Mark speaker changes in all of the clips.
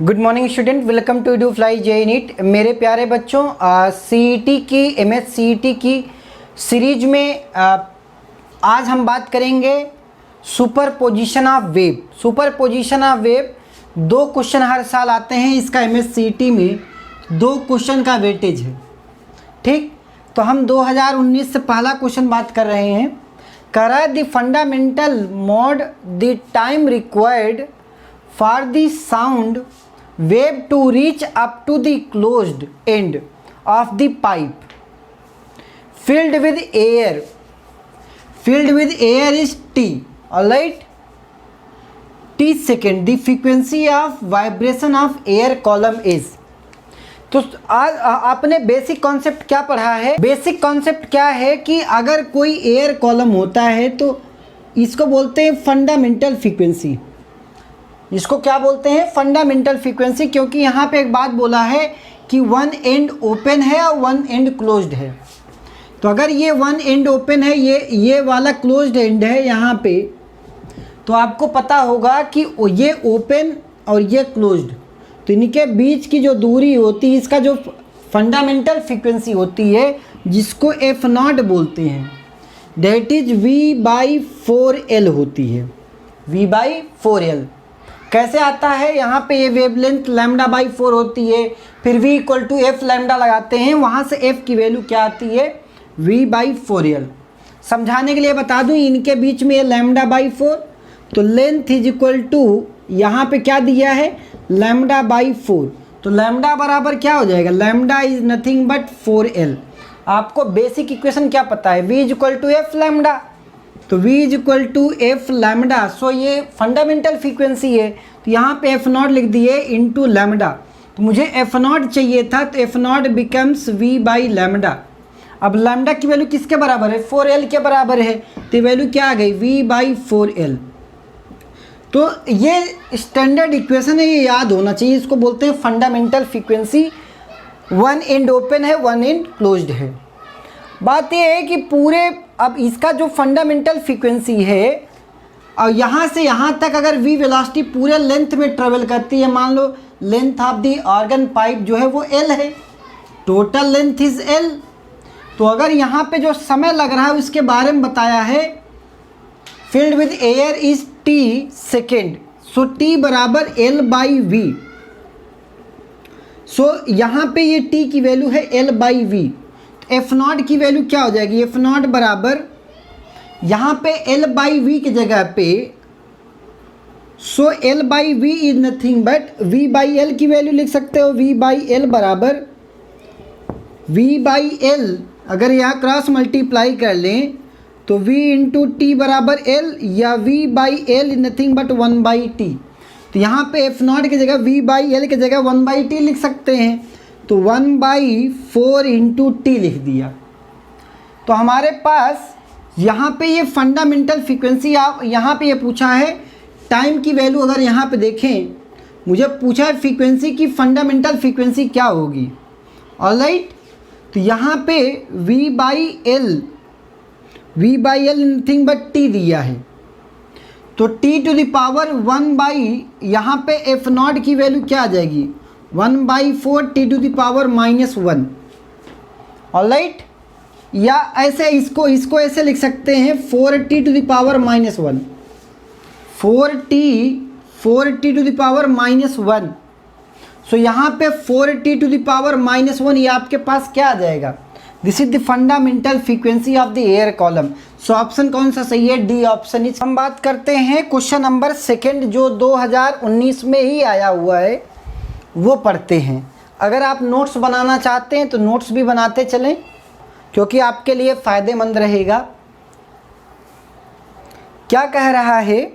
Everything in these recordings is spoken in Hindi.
Speaker 1: Good morning student, welcome to do fly J NEET. मेरे प्यारे बच्चों, सीईटी की एमएस सीईटी की सीरीज में आज हम बात करेंगे superposition of wave. Superposition of wave 2 question हर साल आते हैं। इसका एमएस सीईटी में 2 क्वेश्चन का वेटेज है। ठीक, तो हम 2019 से पहला क्वेश्चन बात कर रहे हैं। करा the fundamental mod the time required for the sound wave to reach up to the closed end of the pipe filled with air. Filled with air is t, all right, t second. The frequency of vibration of air column is. तो आज आपने बेसिक कॉन्सेप्ट क्या पढ़ा है? बेसिक कॉन्सेप्ट क्या है कि अगर कोई एयर कॉलम होता है तो इसको बोलते हैं फंडामेंटल फ्रीक्वेंसी। इसको क्या बोलते हैं? Fundamental frequency. क्योंकि यहाँ पे एक बात बोला है कि वन एंड ओपन है और वन एंड क्लोज्ड है। तो अगर ये वन एंड ओपन है, ये वाला क्लोज्ड एंड है यहाँ पे, तो आपको पता होगा कि ये ओपन और ये क्लोज्ड, तो इनके बीच की जो दूरी होती है, इसका जो फंडामेंटल फ्रीक्वेंसी होती है, जिसको एफ नॉट बोलते हैं, डेट इज V/4L होती है। V/4L कैसे आता है? यहाँ पे ये वेवलेंथ λ/4 होती है, फिर V = f लैम्डा लगाते हैं, वहाँ से f की वैल्यू क्या आती है? V/4L। समझाने के लिए बता दूँ, इनके बीच में ये λ/4, तो लेंथ इज इक्वल टू यहाँ पे क्या दिया है? λ/4। तो लैम्डा बराबर क्या हो जाएगा? Lambda is nothing but 4L। आपको बेसिक इक्वेशन क्या पता है? V = f lambda. तो V = f लैम्डा। सो ये फंडामेंटल फ्रीक्वेंसी है, तो यहाँ पे f नॉट लिख दिए इंटू लैम्डा। तो मुझे f नॉट चाहिए था, तो f नॉट बिकम्स V/λ। अब लैम्डा की वैल्यू किसके बराबर है? 4L के बराबर है, तो वैल्यू क्या आ गई? V/4L। तो ये स्टैंडर्ड इक्वेशन है, ये याद होना चाहिए। इसको बोलते हैं fundamental frequency. One and open है, वन एंड क्लोज्ड है। बात यह है कि पूरे, अब इसका जो फंडामेंटल फ्रीक्वेंसी है और यहाँ से यहाँ तक अगर v वेलोसिटी पूरे लेंथ में ट्रेवल करती है, मान लो length of the organ pipe जो है वो L है, टोटल लेंथ इज L। तो अगर यहाँ पे जो समय लग रहा है उसके बारे में बताया है, filled with air is t second, so t बराबर L/v। सो यहाँ पे ये t की वैल्यू है L/v। एफ नॉट की वैल्यू क्या हो जाएगी? एफ नॉट बराबर यहाँ पे L/v की जगह पे, सो L/v is nothing but V/L की वैल्यू लिख सकते हो। V/L बराबर V/L, अगर यहाँ क्रॉस मल्टीप्लाई कर लें तो V × t बराबर L, या V/L is nothing but 1/t। तो यहाँ पे एफ नॉट की जगह V/L की जगह 1/t लिख सकते हैं, तो 1/4 × t लिख दिया। तो हमारे पास यहाँ पे ये फंडामेंटल फ्रीक्वेंसी, आप यहाँ पे ये पूछा है टाइम की वैल्यू। अगर यहाँ पे देखें, मुझे पूछा है फ्रीक्वेंसी की फंडामेंटल फ्रीक्वेंसी क्या होगी। ऑलराइट, तो यहाँ पे V/L नथिंग बट t दिया है, तो t⁻1 यहाँ पे एफ नॉट की वैल्यू क्या आ जाएगी? 1/4 t⁻−1। ऑलराइट, या ऐसे इसको ऐसे लिख सकते हैं 4t⁻−1। 4t⁻−1। सो यहाँ पे 4t⁻−1, ये आपके पास क्या आ जाएगा? This is the fundamental frequency of the air column. So option कौन सा सही है? D option is. हम बात करते हैं क्वेश्चन नंबर 2 जो 2019 में ही आया हुआ है, वो पढ़ते हैं। अगर आप नोट्स बनाना चाहते हैं तो नोट्स भी बनाते चलें, क्योंकि आपके लिए फ़ायदेमंद रहेगा। क्या कह रहा है?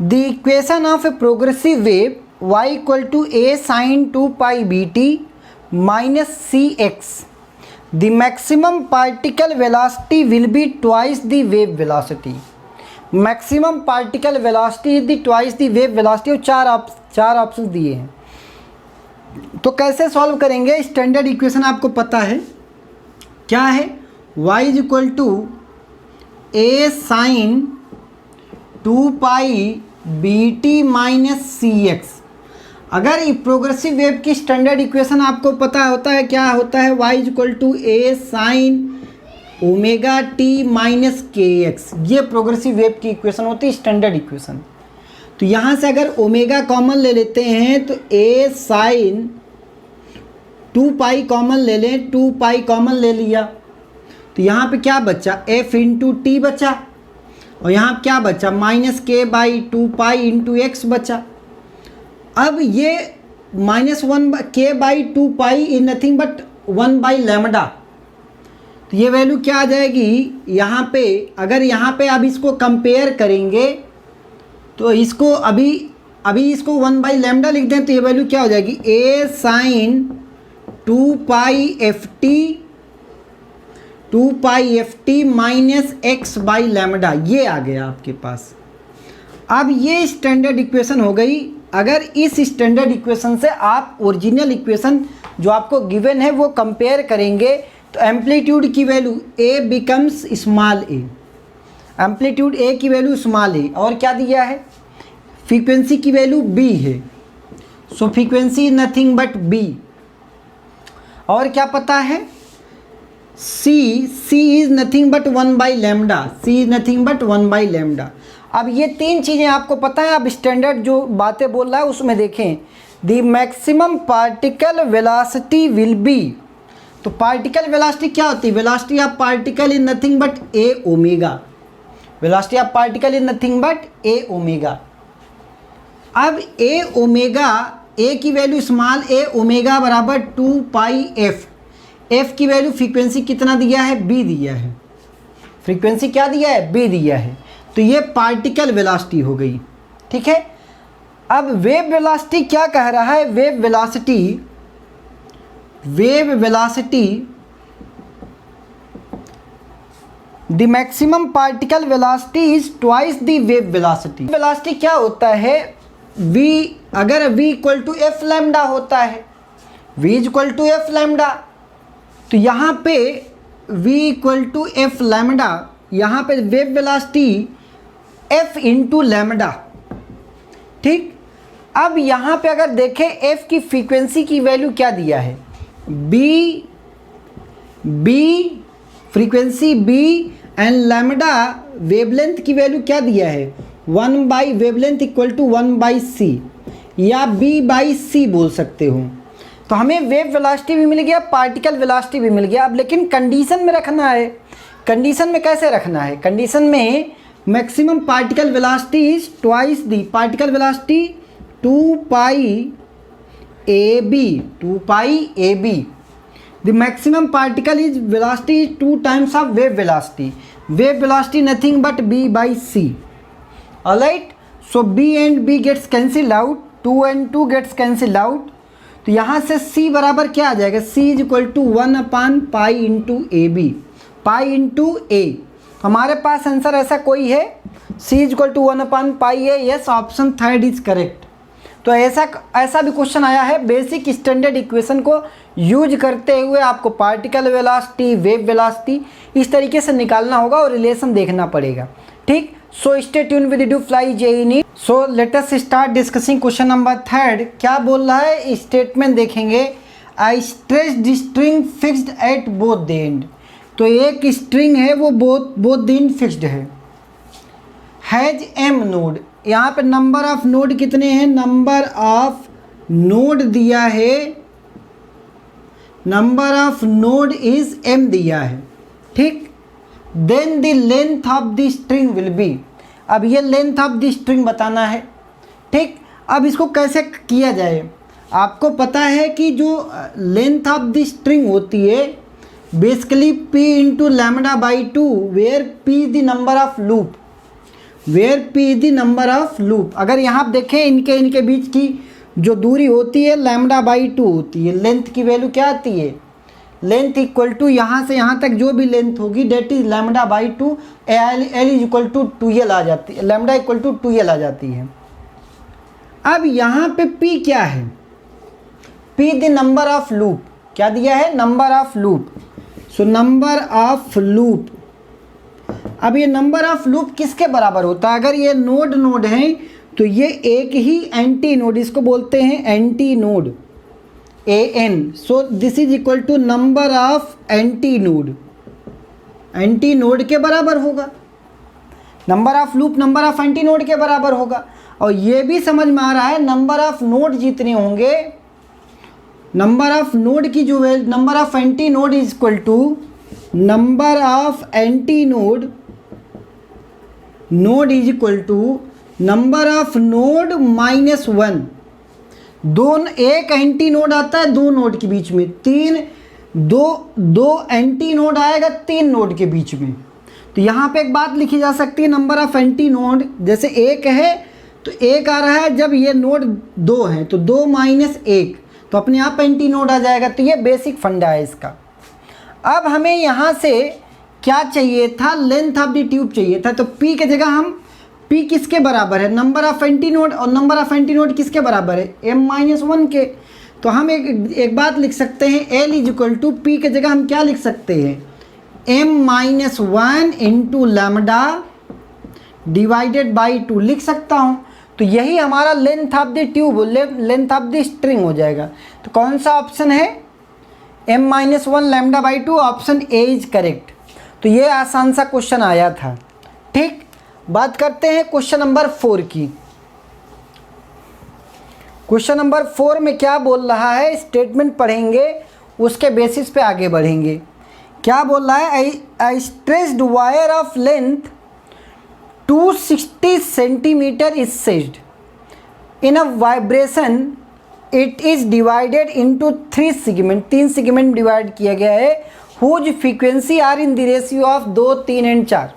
Speaker 1: The equation of a progressive wave y = a sin 2π/bt - cx, the maximum particle velocity will be twice the wave velocity. Maximum particle velocity is the twice the wave velocity. और चार ऑप्शन दिए हैं, तो कैसे सॉल्व करेंगे? स्टैंडर्ड इक्वेशन आपको पता है क्या है? y = a sin 2π/bt - cx। अगर प्रोग्रेसिव वेव की स्टैंडर्ड इक्वेशन आपको पता होता है, क्या होता है, y equal to a sine omega t minus k x, ये प्रोग्रेसिव वेव की इक्वेशन होती है, स्टैंडर्ड इक्वेशन। तो यहाँ से अगर ओमेगा कॉमन ले लेते हैं तो ए साइन 2 पाई कॉमन ले लें, 2 पाई कॉमन ले लिया तो यहाँ पे क्या बचा, f इंटू टी बचा, और यहाँ क्या बचा, माइनस के बाई 2 पाई इंटू एक्स बचा। अब ये -1 के by 2 pi is nothing but 1 by lambda, तो ये वैल्यू क्या आ जाएगी यहाँ पे, अगर यहाँ पे अब इसको कंपेयर करेंगे तो इसको अभी इसको 1 बाई लैम्डा लिख दें तो ये वैल्यू क्या हो जाएगी, A sine 2 pi F T minus X by lambda, ये आ गया आपके पास। अब ये स्टैंडर्ड इक्वेशन हो गई। अगर इस स्टैंडर्ड इक्वेशन से आप ओरिजिनल इक्वेशन जो आपको गिवन है वो कंपेयर करेंगे तो एम्पलीट्यूड की वैल्यू ए बिकम्स स्मॉल ए, एम्पलीट्यूड ए की वैल्यू स्मॉल ए, और क्या दिया है, फ्रीक्वेंसी की वैल्यू बी है, so frequency is nothing but B. और क्या पता है, C is nothing but 1 by lambda, C is nothing but 1 by lambda. अब ये 3 चीज़ें आपको पता है। अब स्टैंडर्ड जो बातें बोल रहा है उसमें देखें, the maximum particle velocity will be, तो पार्टिकल वेलोसिटी क्या होती है, velocity of particle is nothing but A omega, velocity of particle is nothing but A omega. अब ए ओमेगा, ए की वैल्यू स्मॉल ए ओमेगा बराबर 2 पाई एफ, एफ की वैल्यू फ्रीक्वेंसी कितना दिया है, बी दिया है, फ्रीक्वेंसी क्या दिया है, बी दिया है, तो ये पार्टिकल वेलोसिटी हो गई। ठीक है, अब वेव वेलोसिटी क्या कह रहा है, wave velocity the maximum particle velocity is twice the wave velocity. Velocity क्या होता है, v, अगर v equal to f lambda होता है, v equal to f lambda, तो यहाँ पे v equal to f lambda, यहाँ पे wave velocity f into lambda. ठीक, अब यहाँ पे अगर देखें f की फ्रीक्वेंसी की वैल्यू क्या दिया है, b frequency b and lambda wavelength की वैल्यू क्या दिया है, 1 by wavelength equal to 1 by C, या b बाई सी बोल सकते हो। तो हमें वेव वेलोसिटी भी मिल गया, पार्टिकल वेलोसिटी भी मिल गया। अब लेकिन कंडीशन में रखना है, कंडीशन में कैसे रखना है, कंडीशन में maximum particle velocity is twice the particle velocity 2 pi A B, the maximum particle is velocity is 2 times of wave velocity nothing but b by C. Alright, so b and b gets cancel out, 2 and 2 gets cancel out, तो यहाँ से c बराबर क्या आ जाएगा, c is equal to 1 upon pi into A B, pi into A. हमारे पास आंसर ऐसा कोई है, c is equal to 1 upon पाई है, यस, ऑप्शन 3 इज करेक्ट। तो ऐसा भी क्वेश्चन आया है, बेसिक स्टैंडर्ड इक्वेशन को यूज करते हुए आपको पार्टिकल वेलोसिटी, वेव वेलोसिटी इस तरीके से निकालना होगा और रिलेशन देखना पड़ेगा। ठीक, सो स्टे ट्यून विद डू फ्लाई JEE NEET. So let us start discussing question number 3। क्या बोल रहा है, स्टेटमेंट देखेंगे, I stretched string fixed at both the end, तो एक स्ट्रिंग है वो बोथ द एंड फिक्स्ड है, हैज m नोड, यहाँ पे नंबर ऑफ नोड कितने हैं, नंबर ऑफ नोड दिया है, number of node is m दिया है। ठीक, then the length of the string will be, अब ये लेंथ ऑफ द स्ट्रिंग बताना है। ठीक, अब इसको कैसे किया जाए, आपको पता है कि जो लेंथ ऑफ द स्ट्रिंग होती है basically p into lambda by 2, where p is the number of loop, where p is the number of loop. अगर यहाँ आप देखें इनके बीच की जो दूरी होती है लैम्डा बाई 2 होती है, लेंथ की वैल्यू क्या आती है, लेंथ इक्वल टू यहाँ से यहाँ तक जो भी लेंथ होगी that is lambda by 2, L is equal to 2l आ जाती है, लैम्डा इक्वल टू 2l आ जाती है। अब यहाँ पे p क्या है, p the number of loop, क्या दिया है, number of loop, so number of loop. अब ये नंबर ऑफ लूप किसके बराबर होता है, अगर ये नोड है तो ये एक ही एंटी नोड, इसको बोलते हैं antinode AN। So this is equal to number of antinode, antinode के बराबर होगा, number of loop number of antinode के बराबर होगा। और ये भी समझ में आ रहा है नंबर ऑफ नोड जितने होंगे, नंबर ऑफ नोड की जो है, number of antinode is equal to number of antinode, node is equal to number of node -1। एक एंटी नोड आता है 2 नोड के बीच में, दो एंटी नोड आएगा 3 नोड के बीच में। तो यहाँ पे एक बात लिखी जा सकती है, नंबर ऑफ एंटी नोड जैसे 1 है तो 1 आ रहा है, जब ये नोड 2 है तो 2 - 1 तो अपने आप एंटी नोड आ जाएगा। तो ये बेसिक फंडा है इसका। अब हमें यहाँ से क्या चाहिए था, लेंथ ऑफ द ट्यूब चाहिए था। तो P की जगह हम, P किसके बराबर है, नंबर ऑफ एंटी नोड, और नंबर ऑफ एंटी नोड किसके बराबर है, m-1 के। तो हम एक बात लिख सकते हैं, L is equal to P की जगह हम क्या लिख सकते हैं, m-1 into lambda divided by 2 लिख सकता हूँ। तो यही हमारा length of the tube, length of the string हो जाएगा। तो कौन सा ऑप्शन है, m-1 lambda by 2, option A is correct. तो ये आसान सा क्वेश्चन आया था। ठीक, बात करते हैं क्वेश्चन नंबर 4 की। क्वेश्चन नंबर 4 में क्या बोल रहा है, स्टेटमेंट पढ़ेंगे, उसके बेसिस पे आगे बढ़ेंगे। क्या बोल रहा है, I stretched wire of length 260 centimetre is seized in a vibration, it is divided into 3 segment, 3 segment divide किया गया है, whose frequency are in the ratio of 2, 3 and 4।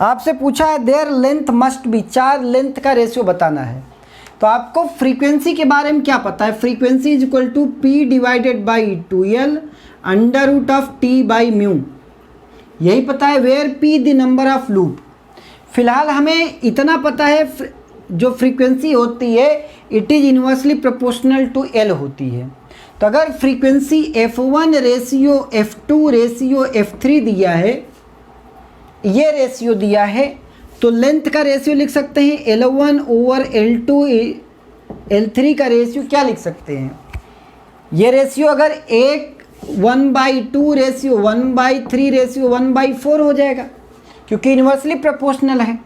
Speaker 1: आपसे पूछा है their length must be, 4 length का रेशियो बताना है। तो आपको फ्रीक्वेंसी के बारे में क्या पता है, frequency is equal to P divided by 2L under root of T by mu, यही पता है। Where P the number of loop. फिलहाल हमें इतना पता है, जो फ्रीक्वेंसी होती है it is inversely proportional to L होती है। तो अगर frequency F1 ratio F2 ratio F3 दिया है, ये रेशियो दिया है, तो लेंथ का रेशियो लिख सकते हैं L1 ओवर L2, L3 का रेशियो क्या लिख सकते हैं, ये रेशियो अगर 1/2 रेशियो 1/3 रेशियो 1/4 हो जाएगा, क्योंकि इन्वर्सली प्रोपोर्शनल है।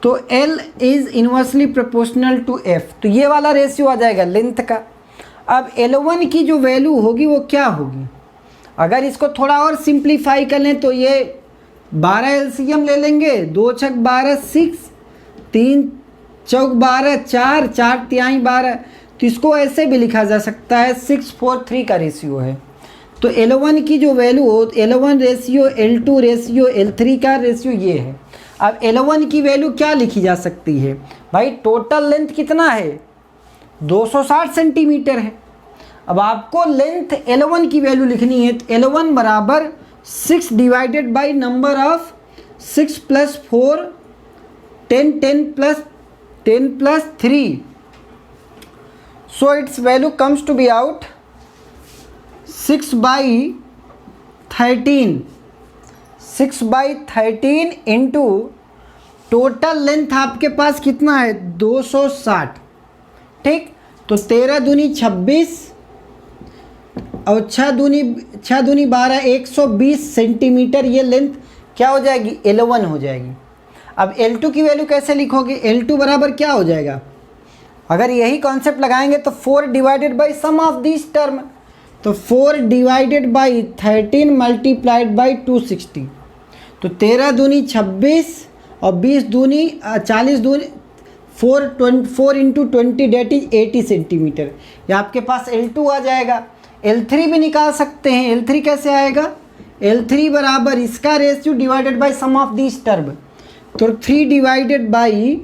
Speaker 1: तो L is inversely proportional to F, तो ये वाला रेशियो आ जाएगा लेंथ का। अब L1 की जो वैल्यू होगी वो क्या होगी, अगर इसको थोड़ा और सिंप्लीफाई कर लें तो ये 12 LCM ले लेंगे, 2 छक 12 6, 3 चौक 12 4, 4 तिहाई 12, तो इसको ऐसे भी लिखा जा सकता है 6:4:3 का रेशियो है। तो L1 की जो वैल्यू हो, L1 ratio L2 ratio L3 का रेशियो ये है। अब L1 की वैल्यू क्या लिखी जा सकती है भाई, टोटल लेंथ कितना है 260 सेंटीमीटर है। अब आपको लेंथ L1 की वैल्यू लिखनी है, तो L1 बराबर 6 divided by number of 6 + 4 10 10 + 10 + 3, so its value comes to be out 6/13, 6/13 into total length आपके पास कितना है 260। ठीक, तो 13 दूनी 26 और 6 दूनी 12, 120 सेंटीमीटर ये लेंथ क्या हो जाएगी, L1 हो जाएगी। अब L2 की वैल्यू कैसे लिखोगे, L2 बराबर क्या हो जाएगा, अगर यही कॉन्सेप्ट लगाएंगे तो 4 divided by sum of this term, तो 4 डिवाइडेड बाई 13 मल्टीप्लाइड बाई 260, तो 13 दूनी 26 और 20 दूनी 40 दूनी 4 इंटू 20 डेट इज 80 सेंटीमीटर, ये आपके पास L2 आ जाएगा। L3 भी निकाल सकते हैं, L3 कैसे आएगा, L3 बराबर इसका ratio divided by sum of this term, तो 3 divided by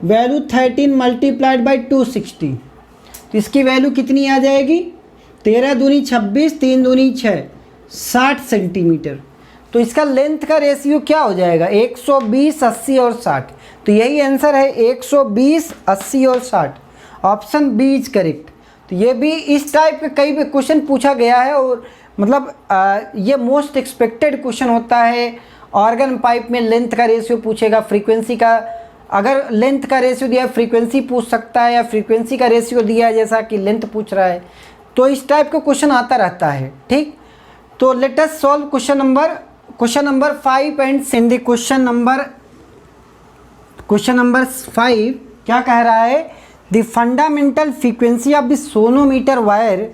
Speaker 1: value 13 multiplied by 260, तो इसकी वैल्यू कितनी आ जाएगी 13 दूनी 26, 3 दूनी 6, 60 सेंटीमीटर। तो इसका लेंथ का रेशियो क्या हो जाएगा 120, 80 और 60, तो यही आंसर है 120, 80 और 60, ऑप्शन बी इज करेक्ट। तो ये भी इस टाइप के कई भी क्वेश्चन पूछा गया है, और मतलब ये मोस्ट एक्सपेक्टेड क्वेश्चन होता है। ऑर्गन पाइप में लेंथ का रेशियो पूछेगा, फ्रीक्वेंसी का अगर लेंथ का रेशियो दिया है, फ्रीक्वेंसी पूछ सकता है, या फ्रीक्वेंसी का रेशियो दिया है जैसा कि लेंथ पूछ रहा है, तो इस टाइप का क्वेश्चन आता रहता है। ठीक, तो let us solve question number 5 and in the question number 5 क्या कह रहा है, the fundamental frequency of the sonometer wire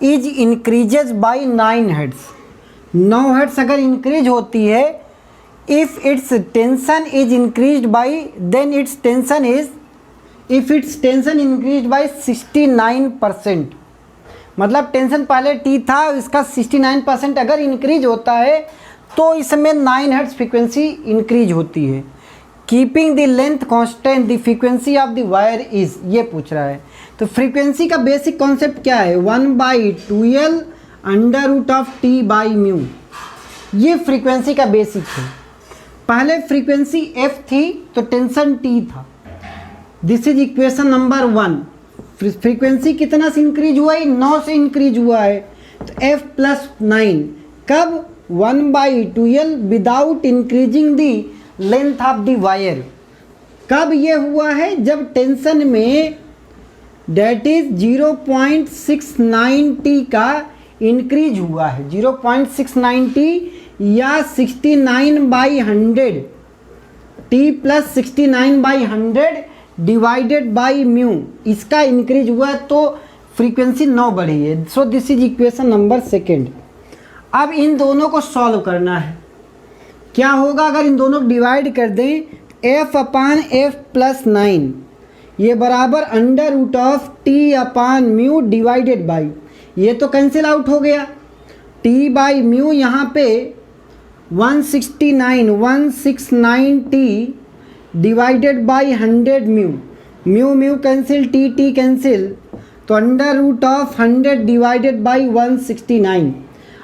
Speaker 1: is increases by 9 hertz. 9 hertz अगर इंक्रीज होती है, if its tension is increased by, then its tension increase by 69%। मतलब टेंशन पहले टी था, इसका 69% अगर इंक्रीज होता है तो इसमें 9 हर्ट्ज फ्रीक्वेंसी इंक्रीज होती है। Keeping the length constant the frequency of the wire is, ये पूछ रहा है। तो फ्रीक्वेंसी का बेसिक कॉन्सेप्ट क्या है, 1/2L √T/μ, ये फ्रीक्वेंसी का बेसिक है। पहले फ्रीक्वेंसी F थी तो टेंशन T था। This is equation number 1। Frequency कितना से इंक्रीज हुआ है, 9 से इंक्रीज हुआ है, तो F + 9 कब, 1/2L without increasing the length of the wire. कब ये हुआ है, जब टेंशन में डेट इज 0.69T का इंक्रीज हुआ है, 0.69T या 69/100, T + 69/100 डिवाइडेड बाई म्यू, इसका इंक्रीज हुआ तो फ्रीक्वेंसी 9 बढ़ी है। सो दिस इज इक्वेशन नंबर 2। अब इन दोनों को सॉल्व करना है। क्या होगा अगर इन दोनों को डिवाइड कर दें, F/F + 9 ये बराबर √T/μ डिवाइडेड बाई, ये तो कैंसिल आउट हो गया, T/μ यहाँ पे 169T divided by 100 mu cancel, T cancel, तो √100 डिवाइडेड बाई 169।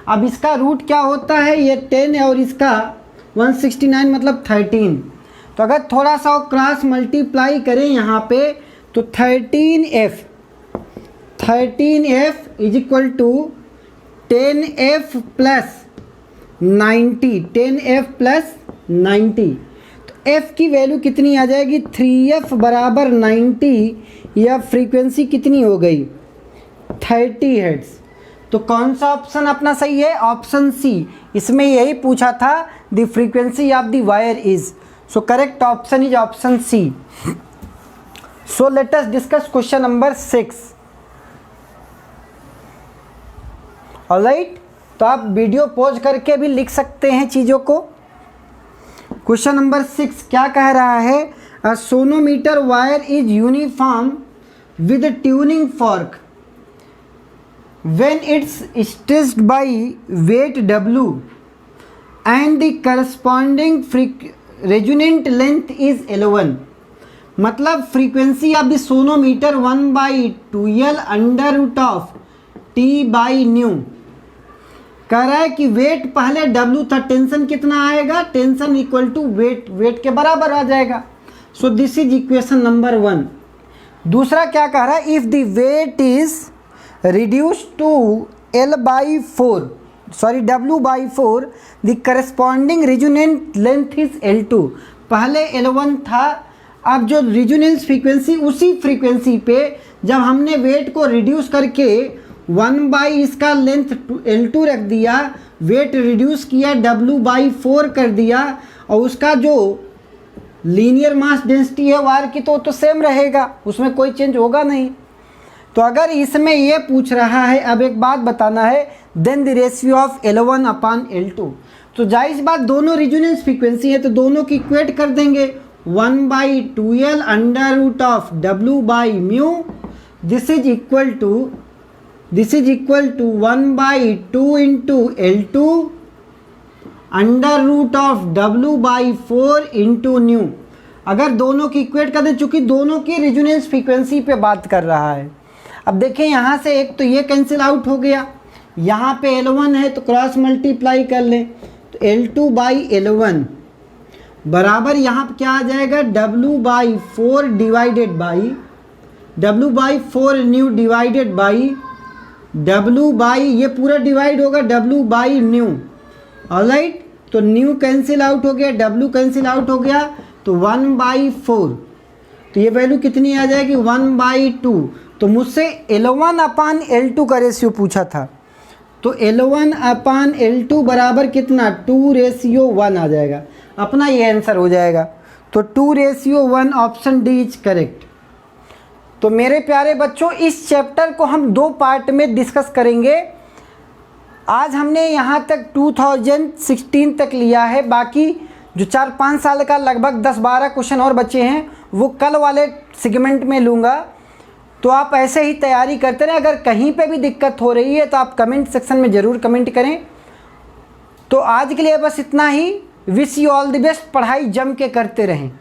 Speaker 1: अब इसका रूट क्या होता है, ये 10 है और इसका 169 मतलब 13। तो अगर थोड़ा सा क्रॉस मल्टीप्लाई करें यहाँ पे, तो 13F is equal to 10F + 90, 10F + 90। तो F की वैल्यू कितनी आ जाएगी, 3F = 90, या फ्रीक्वेंसी कितनी हो गई, 30 हर्ट्ज। तो कौन सा ऑप्शन अपना सही है, ऑप्शन सी। इसमें यही पूछा था, the frequency of the wire is, so correct option is option C. So let us discuss question number 6। Alright, तो आप वीडियो पॉज करके भी लिख सकते हैं चीज़ों को। क्वेश्चन नंबर 6 क्या कह रहा है, a sonometer wire is uniform with tuning fork when it's stretched by weight W and the corresponding resonant length is L1। मतलब frequency of the sonometer 1/2L √T/μ। कह रहा है कि वेट पहले W था, टेंशन कितना आएगा, टेंशन इक्वल टू वेट के बराबर आ जाएगा। So this is equation number 1। दूसरा क्या कह रहा है, if the weight is reduced to W/4, the corresponding resonant length is L2। पहले L1 था, अब जो रिजोनेंस फ्रीक्वेंसी, उसी फ्रीक्वेंसी पे जब हमने वेट को रिड्यूस करके 1/ इसका लेंथ L2 रख दिया, वेट रिड्यूस किया, W/4 कर दिया, और उसका जो लीनियर मास डेंसिटी है वायर की तो सेम रहेगा, उसमें कोई चेंज होगा नहीं। तो अगर इसमें ये पूछ रहा है, अब एक बात बताना है, then the ratio of L1/L2, तो जाहिर बात दोनों रिजोनेंस फ्रीक्वेंसी है तो दोनों की इक्वेट कर देंगे, 1/2L √W/μ, this is equal to 1/2 into L2 √W/4 into new. अगर दोनों की इक्वेट कर दें, चूँकि दोनों की रिजोनेंस फ्रीक्वेंसी पे बात कर रहा है। अब देखें यहाँ से एक तो ये कैंसिल आउट हो गया, यहाँ पे L1 है तो क्रॉस मल्टीप्लाई कर लें, तो L2/L1 बराबर यहाँ पे क्या आ जाएगा, W/4 divided by W/4 nu divided by ये पूरा डिवाइड होगा W/न्यू। ऑलराइट, तो न्यू कैंसिल आउट हो गया, W कैंसिल आउट हो गया, तो 1/4, तो ये वैल्यू कितनी आ जाएगी 1/2। तो मुझसे L1/L2 का रेशियो पूछा था, तो L1/L2 बराबर कितना 2:1 आ जाएगा, अपना ये आंसर हो जाएगा। तो 2:1 ऑप्शन डी इज करेक्ट। तो मेरे प्यारे बच्चों, इस चैप्टर को हम 2 पार्ट में डिस्कस करेंगे। आज हमने यहाँ तक 2016 तक लिया है, बाकी जो 4-5 साल का लगभग 10-12 क्वेश्चन और बचे हैं वो कल वाले सेगमेंट में लूँगा। तो आप ऐसे ही तैयारी करते रहें। अगर कहीं पे भी दिक्कत हो रही है तो आप कमेंट सेक्शन में ज़रूर कमेंट करें। तो आज के लिए बस इतना ही। Wish you all the best. पढ़ाई जम के करते रहें।